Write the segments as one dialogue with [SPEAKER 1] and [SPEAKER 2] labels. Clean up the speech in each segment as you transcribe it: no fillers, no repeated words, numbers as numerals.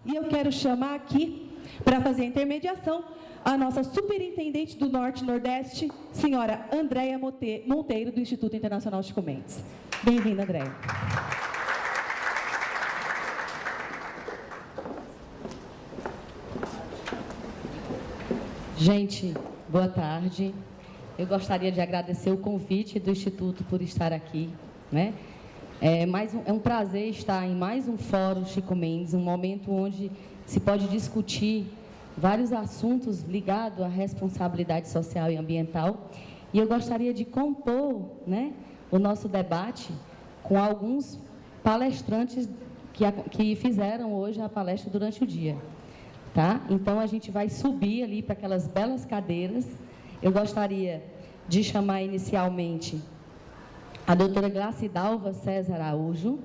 [SPEAKER 1] E eu quero chamar aqui, para fazer a intermediação, a nossa superintendente do Norte e Nordeste, senhora Andréia Monteiro, do Instituto Internacional Chico Mendes. Bem-vinda, Andréia.
[SPEAKER 2] Gente, boa tarde. Eu gostaria de agradecer o convite do Instituto por estar aqui, né? É um prazer estar em mais um Fórum Chico Mendes, um momento onde se pode discutir vários assuntos ligados à responsabilidade social e ambiental. E eu gostaria de compor, né, o nosso debate com alguns palestrantes que fizeram hoje a palestra durante o dia. Tá? Então, a gente vai subir ali para aquelas belas cadeiras. Eu gostaria de chamar inicialmente a doutora Glacidalva César Araújo.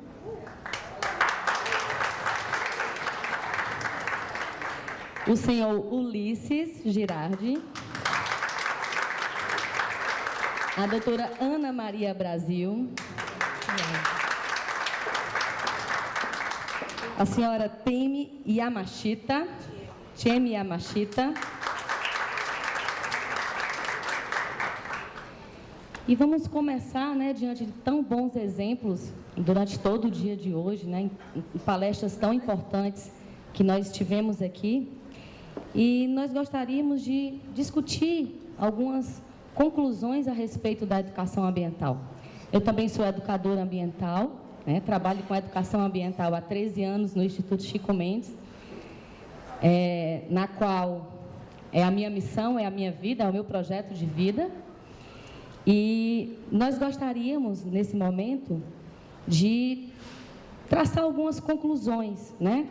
[SPEAKER 2] O senhor Ulisses Girardi. A doutora Ana Maria Brasil. A senhora Temi Yamashita. E vamos começar, né, diante de tão bons exemplos, durante todo o dia de hoje, né, em palestras tão importantes que nós tivemos aqui. E nós gostaríamos de discutir algumas conclusões a respeito da educação ambiental. Eu também sou educadora ambiental, né, trabalho com educação ambiental há 13 anos no Instituto Chico Mendes, na qual é a minha missão, é a minha vida, é o meu projeto de vida. E nós gostaríamos, nesse momento, de traçar algumas conclusões, né?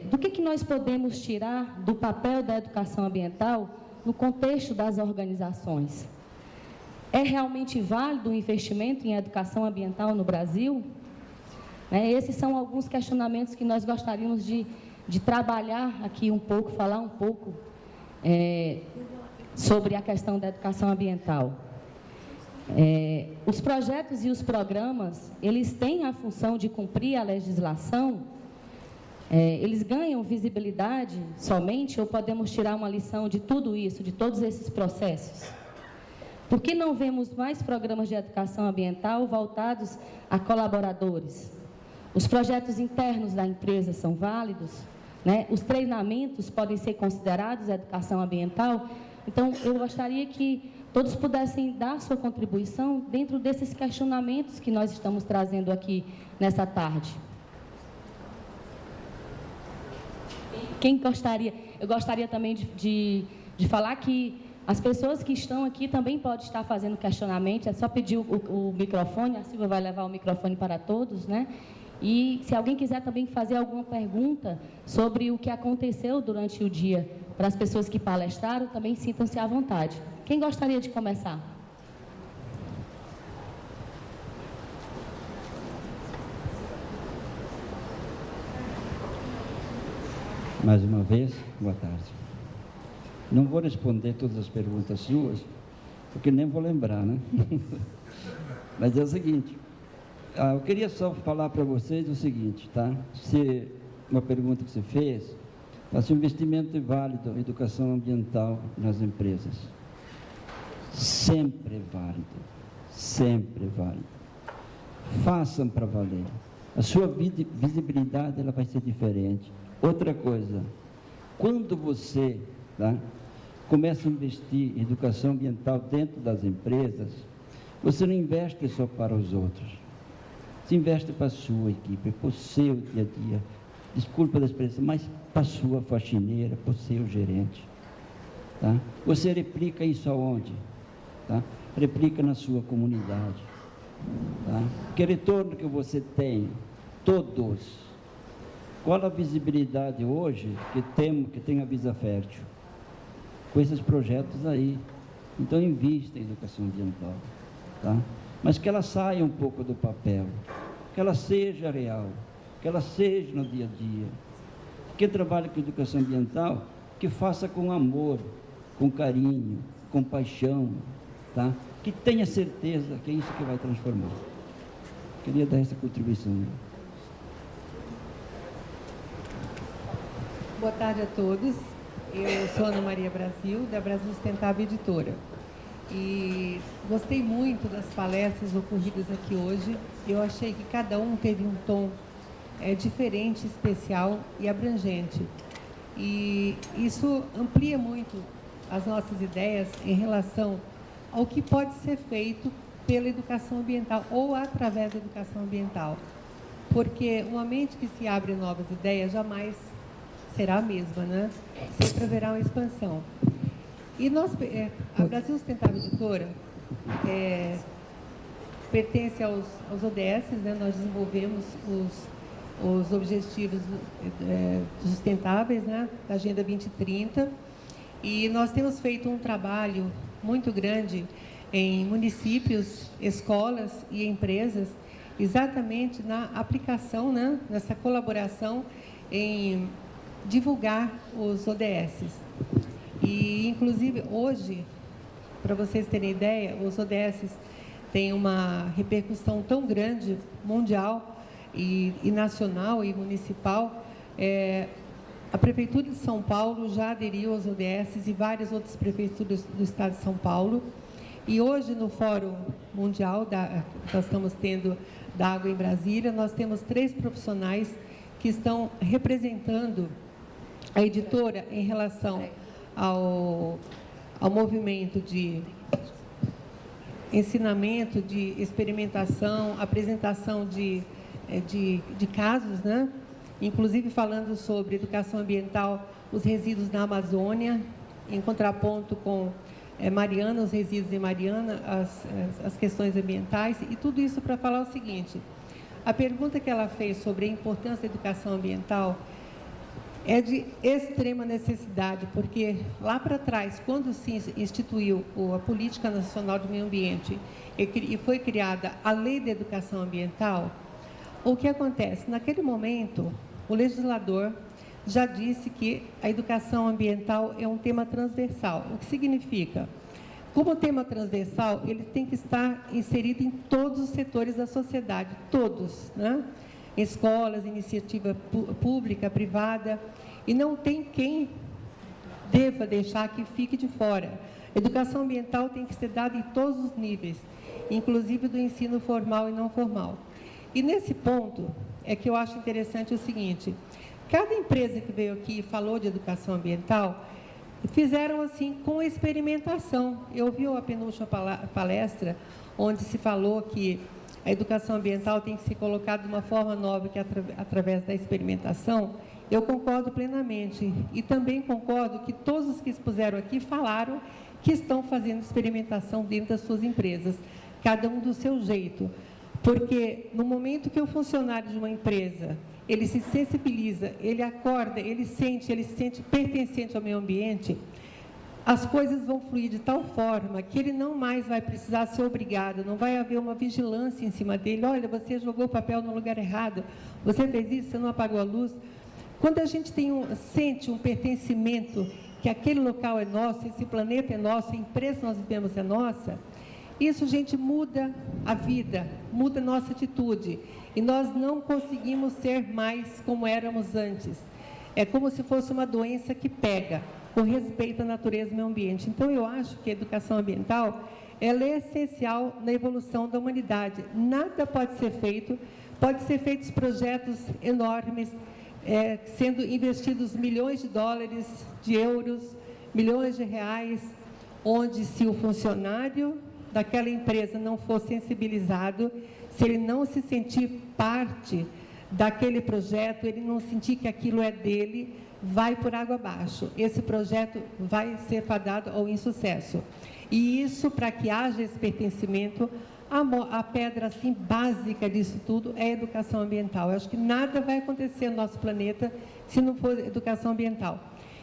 [SPEAKER 2] Do que nós podemos tirar do papel da educação ambiental no contexto das organizações. É realmente válido o investimento em educação ambiental no Brasil? Esses são alguns questionamentos que nós gostaríamos de trabalhar aqui um pouco, falar um pouco sobre a questão da educação ambiental. Os projetos e os programas, eles têm a função de cumprir a legislação. Eles ganham visibilidade somente ou podemos tirar uma lição de tudo isso, de todos esses processos? Por que não vemos mais programas de educação ambiental voltados a colaboradores? Os projetos internos da empresa são válidos, né? Os treinamentos podem ser considerados educação ambiental? Então, eu gostaria que todos pudessem dar sua contribuição dentro desses questionamentos que nós estamos trazendo aqui nessa tarde. Quem gostaria? Eu gostaria também de falar que as pessoas que estão aqui também podem estar fazendo questionamento. É só pedir o microfone, a Silvia vai levar o microfone para todos, né? E se alguém quiser também fazer alguma pergunta sobre o que aconteceu durante o dia, para as pessoas que palestraram, também sintam-se à vontade. Quem gostaria de começar?
[SPEAKER 3] Mais uma vez, boa tarde. Não vou responder todas as perguntas suas, porque nem vou lembrar, né? Mas é o seguinte, eu queria só falar para vocês o seguinte, tá? Se uma pergunta que você fez, se o investimento é válido em educação ambiental nas empresas. Sempre é válido, sempre é válido. Façam para valer. A sua visibilidade ela vai ser diferente. Outra coisa, quando você começa a investir em educação ambiental dentro das empresas, você não investe só para os outros, você investe para a sua equipe, para o seu dia a dia, desculpa da expressão, mas para a sua faxineira, para o seu gerente. Tá? Você replica isso aonde? Tá? Replica na sua comunidade. Tá? Que retorno que você tem? Todos. Qual a visibilidade hoje que tem a Visa Fértil? Com esses projetos aí. Então, invista em educação ambiental. Tá? Mas que ela saia um pouco do papel. Que ela seja real. Que ela seja no dia a dia. Quem trabalha com educação ambiental, que faça com amor, com carinho, com paixão. Tá? Que tenha certeza que é isso que vai transformar. Queria dar essa contribuição.
[SPEAKER 4] Boa tarde a todos. Eu sou Ana Maria Brasil, da Brasil Sustentável Editora. E gostei muito das palestras ocorridas aqui hoje. Eu achei que cada um teve um tom diferente, especial e abrangente. E isso amplia muito as nossas ideias em relação ao que pode ser feito pela educação ambiental ou através da educação ambiental. Porque uma mente que se abre a novas ideias jamais será a mesma, né? Sempre haverá uma expansão. E nós, a Brasil Sustentável Editora pertence aos ODS, né? Nós desenvolvemos os objetivos sustentáveis, né? Da Agenda 2030, e nós temos feito um trabalho muito grande em municípios, escolas e empresas, exatamente na aplicação, né? Nessa colaboração em divulgar os ODS. E, inclusive, hoje, para vocês terem ideia, os ODS têm uma repercussão tão grande, mundial e nacional e municipal. A Prefeitura de São Paulo já aderiu aos ODS e várias outras prefeituras do Estado de São Paulo. E hoje, no Fórum Mundial que nós estamos tendo da Água em Brasília, nós temos 3 profissionais que estão representando a editora em relação ao movimento de ensinamento, de experimentação, apresentação de casos, né? Inclusive falando sobre educação ambiental, os resíduos na Amazônia, em contraponto com Mariana, os resíduos em Mariana, as questões ambientais, e tudo isso para falar o seguinte: a pergunta que ela fez sobre a importância da educação ambiental é de extrema necessidade, porque lá para trás, quando se instituiu a Política Nacional de Meio Ambiente e foi criada a Lei de Educação Ambiental, o que acontece? Naquele momento, o legislador já disse que a educação ambiental é um tema transversal. O que significa? Como tema transversal, ele tem que estar inserido em todos os setores da sociedade, todos, né? Escolas, iniciativa pública, privada, e não tem quem deva deixar que fique de fora. A educação ambiental tem que ser dada em todos os níveis, inclusive do ensino formal e não formal. E nesse ponto é que eu acho interessante o seguinte: cada empresa que veio aqui e falou de educação ambiental, fizeram assim com experimentação. Eu ouvi a penúltima palestra, onde se falou que a educação ambiental tem que ser colocada de uma forma nova, que é através da experimentação. Eu concordo plenamente. E também concordo que todos os que expuseram aqui falaram que estão fazendo experimentação dentro das suas empresas, cada um do seu jeito. Porque no momento que o funcionário de uma empresa, ele se sensibiliza, ele acorda, ele se sente pertencente ao meio ambiente, as coisas vão fluir de tal forma que ele não mais vai precisar ser obrigado, não vai haver uma vigilância em cima dele. Olha, você jogou o papel no lugar errado, você fez isso, você não apagou a luz. Quando a gente sente um pertencimento, que aquele local é nosso, esse planeta é nosso, a empresa que nós vivemos é nossa, isso, gente, muda a vida, muda a nossa atitude. E nós não conseguimos ser mais como éramos antes. É como se fosse uma doença que pega, com respeito à natureza e ao meio ambiente. Então, eu acho que a educação ambiental, ela é essencial na evolução da humanidade. Nada pode ser feitos projetos enormes, sendo investidos milhões de dólares, de euros, milhões de reais, onde se o funcionário daquela empresa não for sensibilizado, se ele não se sentir parte daquele projeto, ele não sentir que aquilo é dele, vai por água abaixo. Esse projeto vai ser fadado ao insucesso. E isso, para que haja esse pertencimento, a pedra assim, básica disso tudo é a educação ambiental. Eu acho que nada vai acontecer no nosso planeta se não for educação ambiental.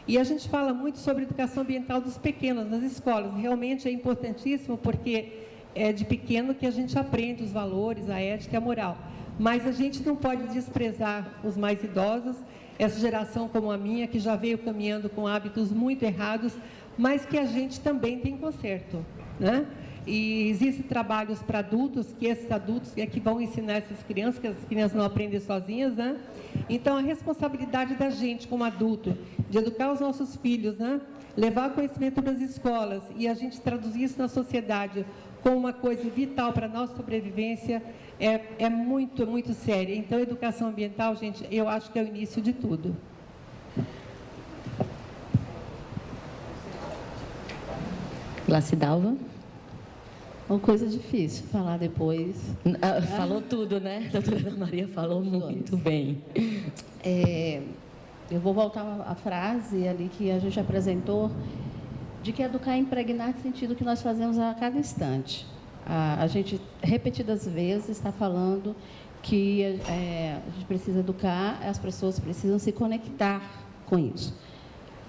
[SPEAKER 4] E a gente fala muito sobre educação ambiental dos pequenos, nas escolas. Realmente é importantíssimo, porque é de pequeno que a gente aprende os valores, a ética e a moral. Mas a gente não pode desprezar os mais idosos, essa geração como a minha, que já veio caminhando com hábitos muito errados, mas que a gente também tem conserto, né? E existem trabalhos para adultos, que esses adultos é que vão ensinar essas crianças, que as crianças não aprendem sozinhas, né? Então, a responsabilidade da gente, como adulto, de educar os nossos filhos, né? Levar conhecimento para as escolas e a gente traduzir isso na sociedade como uma coisa vital para a nossa sobrevivência, é muito, muito séria. Então, a educação ambiental, gente, eu acho que é o início de tudo.
[SPEAKER 2] Glacidalva?
[SPEAKER 5] Uma coisa difícil falar depois.
[SPEAKER 2] Falou tudo, né? A doutora Ana Maria falou muito bem.
[SPEAKER 5] Eu vou voltar à frase ali que a gente apresentou, de que educar é impregnar no sentido que nós fazemos a cada instante. A gente, repetidas vezes, está falando que a gente precisa educar, as pessoas precisam se conectar com isso.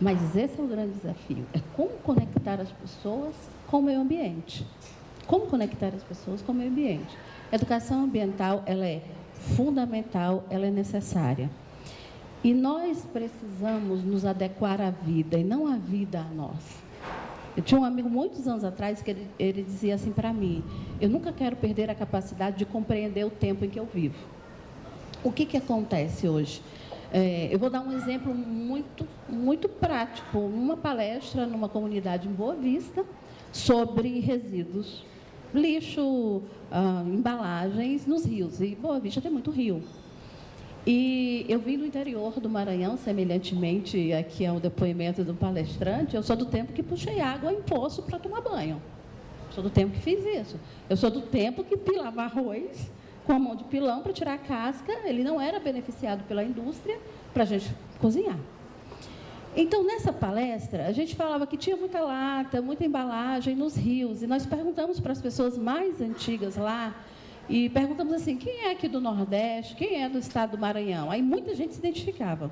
[SPEAKER 5] Mas esse é o grande desafio, é como conectar as pessoas com o meio ambiente. Como conectar as pessoas com o meio ambiente? A educação ambiental, ela é fundamental, ela é necessária. E nós precisamos nos adequar à vida, e não a vida a nós. Eu tinha um amigo, muitos anos atrás, que ele dizia assim para mim: eu nunca quero perder a capacidade de compreender o tempo em que eu vivo. O que acontece hoje? Eu vou dar um exemplo muito prático. Numa palestra, numa comunidade em Boa Vista, sobre resíduos, lixo, embalagens nos rios. E Boa Vista tem muito rio. E eu vim do interior do Maranhão, semelhantemente, aqui é o depoimento do palestrante, eu sou do tempo que puxei água em poço para tomar banho. Sou do tempo que fiz isso. Eu sou do tempo que pilava arroz com a mão de pilão para tirar a casca, ele não era beneficiado pela indústria para a gente cozinhar. Então, nessa palestra, a gente falava que tinha muita lata, muita embalagem nos rios, e nós perguntamos para as pessoas mais antigas lá, e perguntamos assim: quem é aqui do Nordeste, quem é do estado do Maranhão? Aí muita gente se identificava.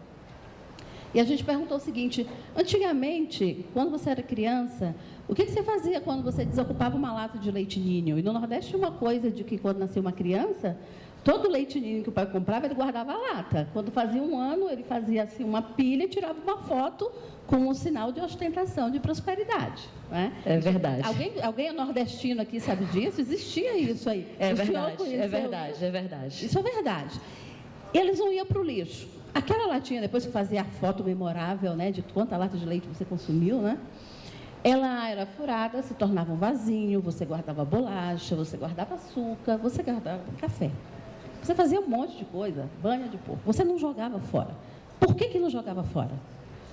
[SPEAKER 5] E a gente perguntou o seguinte: antigamente, quando você era criança, o que você fazia quando você desocupava uma lata de leite ninho? E no Nordeste tinha uma coisa de que quando nascia uma criança, todo leite ninho que o pai comprava, ele guardava a lata. Quando fazia um ano, ele fazia assim uma pilha e tirava uma foto com um sinal de ostentação, de prosperidade. Né?
[SPEAKER 2] É verdade.
[SPEAKER 5] Alguém nordestino aqui sabe disso? Existia isso aí.
[SPEAKER 2] É verdade, é verdade, é verdade.
[SPEAKER 5] Isso é verdade. Eles não iam para o lixo. Aquela latinha, depois que fazia a foto memorável, né, de quanta lata de leite você consumiu, né? Ela era furada, se tornava um vasinho, você guardava bolacha, você guardava açúcar, você guardava café. Você fazia um monte de coisa, banha de porco. Você não jogava fora. Por que não jogava fora?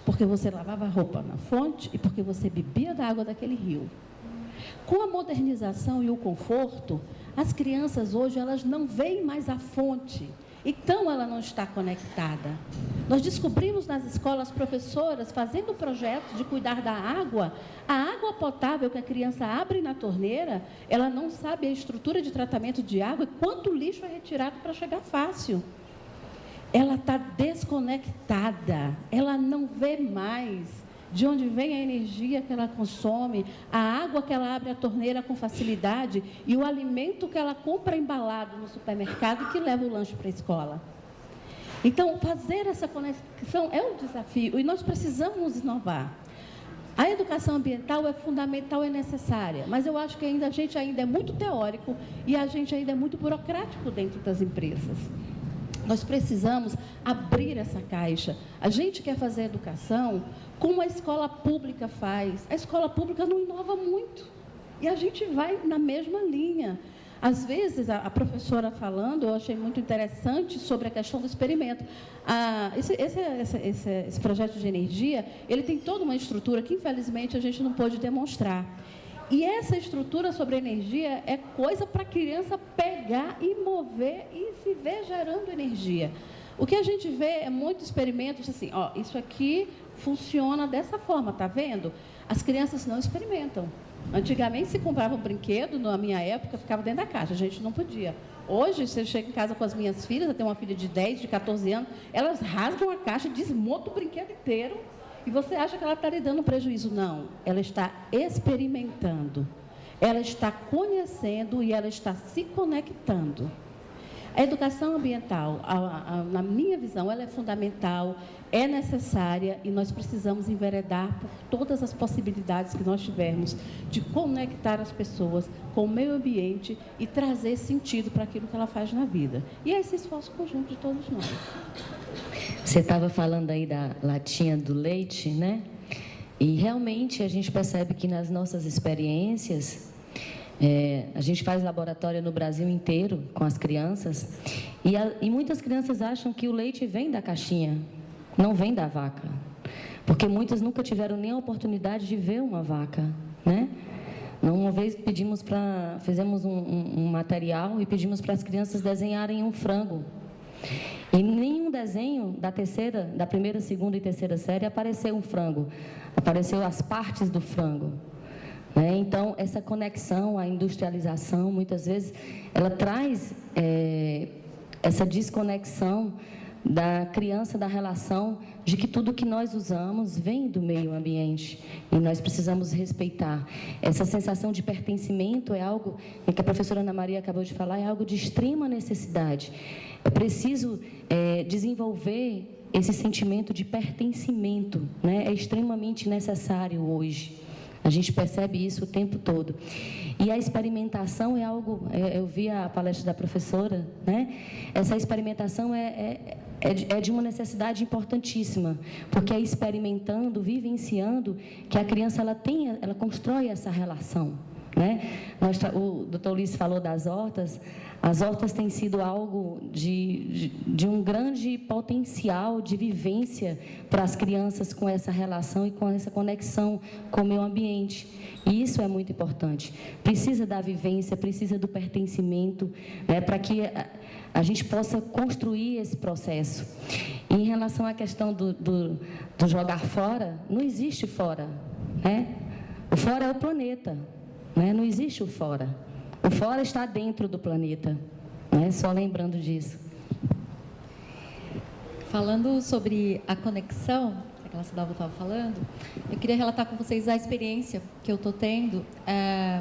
[SPEAKER 5] Porque você lavava a roupa na fonte e porque você bebia da água daquele rio. Com a modernização e o conforto, as crianças hoje, elas não veem mais a fonte. Então, ela não está conectada. Nós descobrimos nas escolas professoras fazendo o projeto de cuidar da água. A água potável que a criança abre na torneira, ela não sabe a estrutura de tratamento de água e quanto lixo é retirado para chegar fácil. Ela está desconectada, ela não vê mais de onde vem a energia que ela consome, a água que ela abre a torneira com facilidade e o alimento que ela compra embalado no supermercado e que leva o lanche para a escola. Então, fazer essa conexão é um desafio e nós precisamos inovar. A educação ambiental é fundamental, é necessária, mas eu acho que a gente ainda é muito teórico e a gente ainda é muito burocrático dentro das empresas. Nós precisamos abrir essa caixa. A gente quer fazer educação como a escola pública faz. A escola pública não inova muito. E a gente vai na mesma linha. Às vezes, a professora falando, eu achei muito interessante sobre a questão do experimento. Esse projeto de energia, ele tem toda uma estrutura que, infelizmente, a gente não pôde demonstrar. E essa estrutura sobre energia é coisa para a criança pegar e mover e se ver gerando energia. O que a gente vê é muito experimentos assim, ó, isso aqui funciona dessa forma, tá vendo? As crianças não experimentam. Antigamente se comprava um brinquedo, na minha época ficava dentro da caixa, a gente não podia. Hoje, você chega em casa com as minhas filhas, eu tenho uma filha de 10, de 14 anos, elas rasgam a caixa, desmontam o brinquedo inteiro. E você acha que ela está lhe dando prejuízo? Não, ela está experimentando, ela está conhecendo e ela está se conectando. A educação ambiental, na minha visão, ela é fundamental, é necessária e nós precisamos enveredar por todas as possibilidades que nós tivermos de conectar as pessoas com o meio ambiente e trazer sentido para aquilo que ela faz na vida. E é esse esforço conjunto de todos nós.
[SPEAKER 2] Você estava falando aí da latinha do leite, né? E realmente a gente percebe que nas nossas experiências, a gente faz laboratório no Brasil inteiro com as crianças e muitas crianças acham que o leite vem da caixinha, não vem da vaca, porque muitas nunca tiveram nem a oportunidade de ver uma vaca, né? Uma vez fizemos um material e pedimos para as crianças desenharem um frango. E nenhum desenho da primeira, segunda e terceira série apareceu um frango, apareceu as partes do frango. Então, essa conexão, a industrialização, muitas vezes, ela traz essa desconexão da criança, da relação de que tudo que nós usamos vem do meio ambiente e nós precisamos respeitar. Essa sensação de pertencimento é algo que a professora Ana Maria acabou de falar, é algo de extrema necessidade. É preciso desenvolver esse sentimento de pertencimento, né? É extremamente necessário hoje. A gente percebe isso o tempo todo. E a experimentação é algo... Eu vi a palestra da professora, né? Essa experimentação é de uma necessidade importantíssima, porque é experimentando, vivenciando, que a criança ela constrói essa relação, né? O doutor Luiz falou das hortas. As hortas têm sido algo de um grande potencial de vivência para as crianças com essa relação e com essa conexão com o meio ambiente. E isso é muito importante. Precisa da vivência, precisa do pertencimento, né, para que a gente possa construir esse processo. E em relação à questão do jogar fora, não existe fora, né? O fora é o planeta, né? Não existe o fora. O fora está dentro do planeta, né? Só lembrando disso.
[SPEAKER 6] Falando sobre a conexão, que a Cidalva estava falando, eu queria relatar com vocês a experiência que eu estou tendo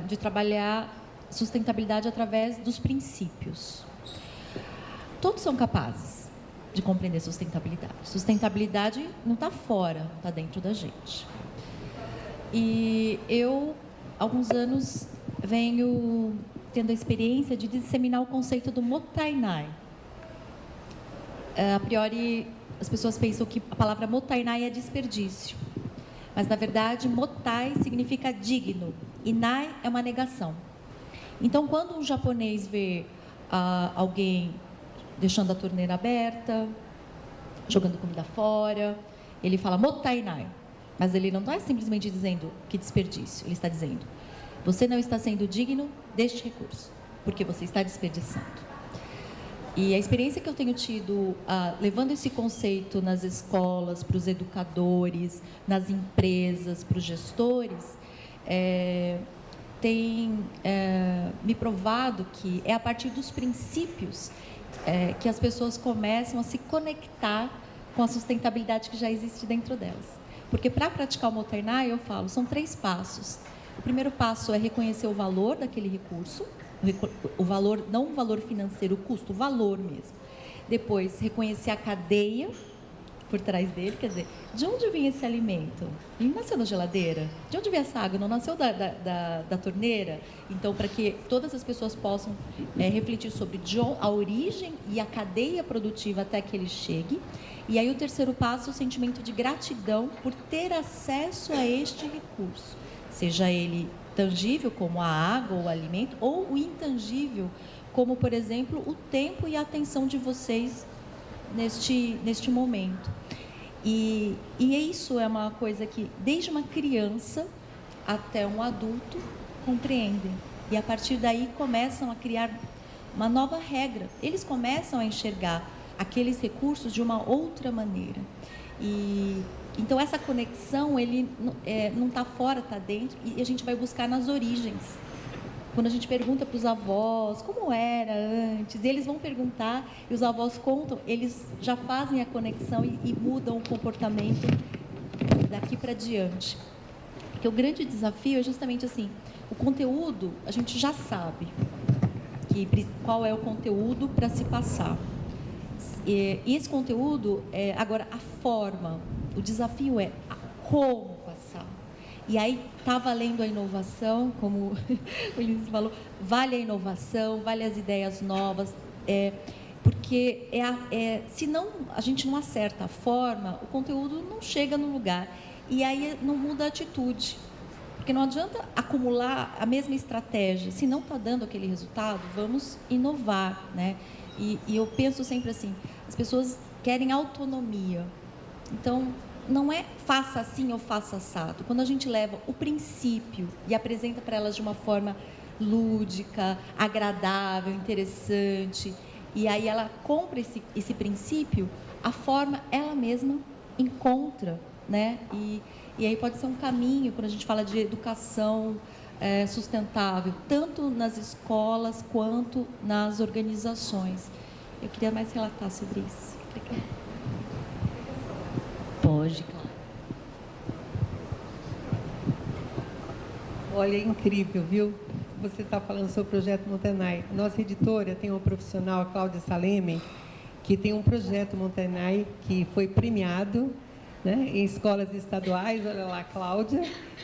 [SPEAKER 6] de trabalhar sustentabilidade através dos princípios. Todos são capazes de compreender sustentabilidade. Sustentabilidade não está fora, está dentro da gente. E eu, há alguns anos, venho tendo a experiência de disseminar o conceito do mottainai. A priori, as pessoas pensam que a palavra mottainai é desperdício. Mas, na verdade, mottai significa digno e nai é uma negação. Então, quando um japonês vê alguém deixando a torneira aberta, jogando comida fora, ele fala mottainai. Mas ele não está simplesmente dizendo que desperdício, ele está dizendo: você não está sendo digno deste recurso, porque você está desperdiçando. E a experiência que eu tenho tido, levando esse conceito nas escolas, para os educadores, nas empresas, para os gestores, tem me provado que é a partir dos princípios que as pessoas começam a se conectar com a sustentabilidade que já existe dentro delas. Porque para praticar o mottainai, eu falo, são 3 passos. O primeiro passo é reconhecer o valor daquele recurso, o valor, não o valor financeiro, o custo, o valor mesmo. Depois, reconhecer a cadeia por trás dele, quer dizer, de onde vem esse alimento? Ele nasceu na geladeira? De onde vem essa água? Não nasceu da torneira? Então, para que todas as pessoas possam refletir sobre a origem e a cadeia produtiva até que ele chegue. E aí o terceiro passo é o sentimento de gratidão por ter acesso a este recurso. Seja ele tangível, como a água ou o alimento, ou o intangível, como, por exemplo, o tempo e a atenção de vocês neste momento. E isso é uma coisa que, desde uma criança até um adulto, compreendem. E, a partir daí, começam a criar uma nova regra. Eles começam a enxergar aqueles recursos de uma outra maneira. Então, essa conexão, ele não está fora, está dentro, e a gente vai buscar nas origens. Quando a gente pergunta para os avós como era antes, eles vão perguntar, e os avós contam, eles já fazem a conexão e mudam o comportamento daqui para diante. Porque o grande desafio é justamente assim, o conteúdo a gente já sabe. qual é o conteúdo para se passar. E esse conteúdo, agora, a forma, o desafio é como passar. E aí está valendo a inovação, como o Ulisses falou, vale a inovação, vale as ideias novas, porque se não, a gente não acerta a forma, o conteúdo não chega no lugar. E aí não muda a atitude. Porque não adianta acumular a mesma estratégia. Se não está dando aquele resultado, vamos inovar, né? E eu penso sempre assim, as pessoas querem autonomia. Então, não é faça assim ou faça assado. Quando a gente leva o princípio e apresenta para elas de uma forma lúdica, agradável, interessante, e aí ela compra esse princípio, a forma ela mesma encontra, né? E aí pode ser um caminho, quando a gente fala de educação sustentável, tanto nas escolas quanto nas organizações. Eu queria mais relatar sobre isso. Obrigada.
[SPEAKER 2] Pode, claro.
[SPEAKER 4] Olha, é incrível, viu? Você está falando sobre o projeto Montanai. Nossa editora tem uma profissional, a Cláudia Saleme, que tem um projeto Montanai que foi premiado, né, em escolas estaduais. Olha lá, Cláudia.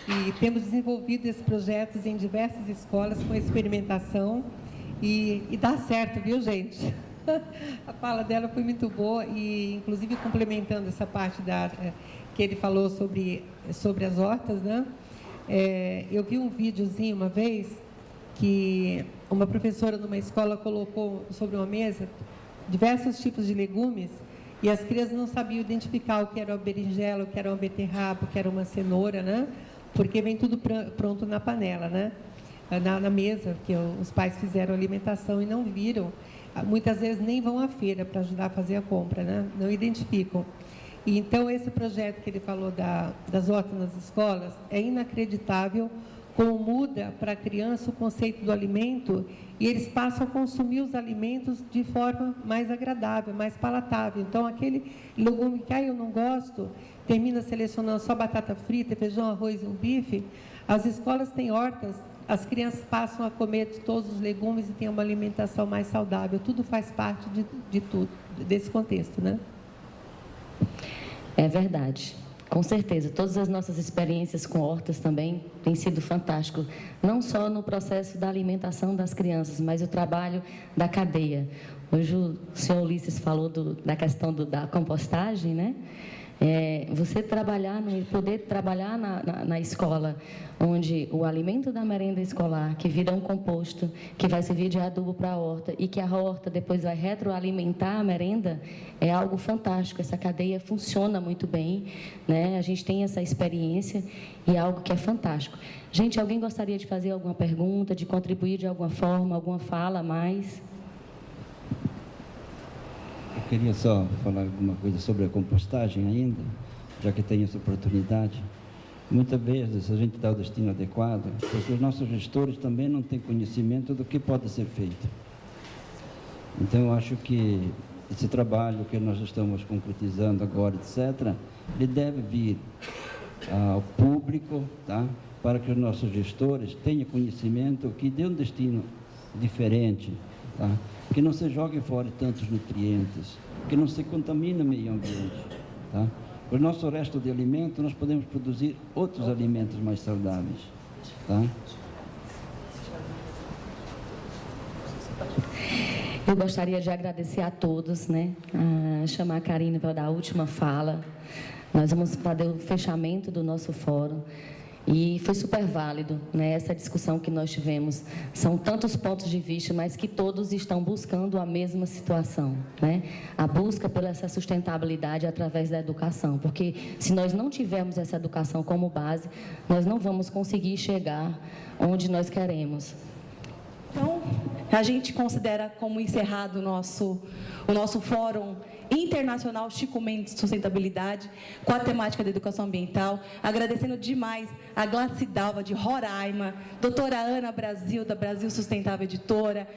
[SPEAKER 4] E temos desenvolvido esses projetos em diversas escolas com experimentação e dá certo, viu, gente? A fala dela foi muito boa e, inclusive, complementando essa parte que ele falou sobre as hortas, né? Eu vi um videozinho uma vez que uma professora numa escola colocou sobre uma mesa diversos tipos de legumes e as crianças não sabiam identificar o que era uma berinjela, o que era uma beterraba, o que era uma cenoura, né? Porque vem tudo pronto na panela, né? Na mesa, que os pais fizeram a alimentação e não viram. Muitas vezes nem vão à feira para ajudar a fazer a compra, né? Não identificam. E então, esse projeto que ele falou das hortas nas escolas é inacreditável como muda para a criança o conceito do alimento e eles passam a consumir os alimentos de forma mais agradável, mais palatável. Então, aquele legume que eu não gosto, termina selecionando só batata frita, feijão, arroz e um bife. As escolas têm hortas, as crianças passam a comer de todos os legumes e têm uma alimentação mais saudável. Tudo faz parte de tudo, desse contexto, né?
[SPEAKER 2] É verdade. Com certeza, todas as nossas experiências com hortas também têm sido fantástico, não só no processo da alimentação das crianças, mas o trabalho da cadeia. Hoje o senhor Ulisses falou da questão da compostagem, né? Você poder trabalhar na escola, onde o alimento da merenda escolar, que vira um composto, que vai servir de adubo para a horta, e que a horta depois vai retroalimentar a merenda, é algo fantástico. Essa cadeia funciona muito bem, né? A gente tem essa experiência e é algo que é fantástico. Gente, alguém gostaria de fazer alguma pergunta, de contribuir de alguma forma, alguma fala a mais?
[SPEAKER 3] Eu queria só falar alguma coisa sobre a compostagem ainda, já que tenho essa oportunidade. Muitas vezes a gente dá o destino adequado, porque os nossos gestores também não têm conhecimento do que pode ser feito. Então, eu acho que esse trabalho que nós estamos concretizando agora, etc., ele deve vir ao público, tá? Para que os nossos gestores tenham conhecimento que dê um destino diferente, tá? Que não se jogue fora tantos nutrientes, que não se contamine o meio ambiente, tá? O nosso resto de alimento, nós podemos produzir outros alimentos mais saudáveis, tá?
[SPEAKER 2] Eu gostaria de agradecer a todos, né? Chamar a Karine para dar a última fala. Nós vamos fazer o fechamento do nosso fórum. E foi super válido, né, essa discussão que nós tivemos. São tantos pontos de vista, mas que todos estão buscando a mesma situação, né? A busca pela essa sustentabilidade através da educação. Porque se nós não tivermos essa educação como base, nós não vamos conseguir chegar onde nós queremos.
[SPEAKER 1] Então, a gente considera como encerrado o nosso Fórum Internacional Chico Mendes de Sustentabilidade, com a temática da educação ambiental, agradecendo demais a Glácia Dalva, de Roraima, doutora Ana Brasil, da Brasil Sustentável Editora,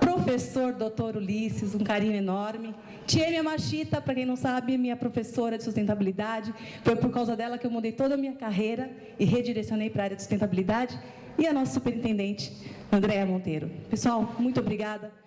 [SPEAKER 1] professor doutor Ulisses, um carinho enorme. Tiene Machita, para quem não sabe, minha professora de sustentabilidade, foi por causa dela que eu mudei toda a minha carreira e redirecionei para a área de sustentabilidade. e a nossa superintendente, Andréa Monteiro. Pessoal, muito obrigada.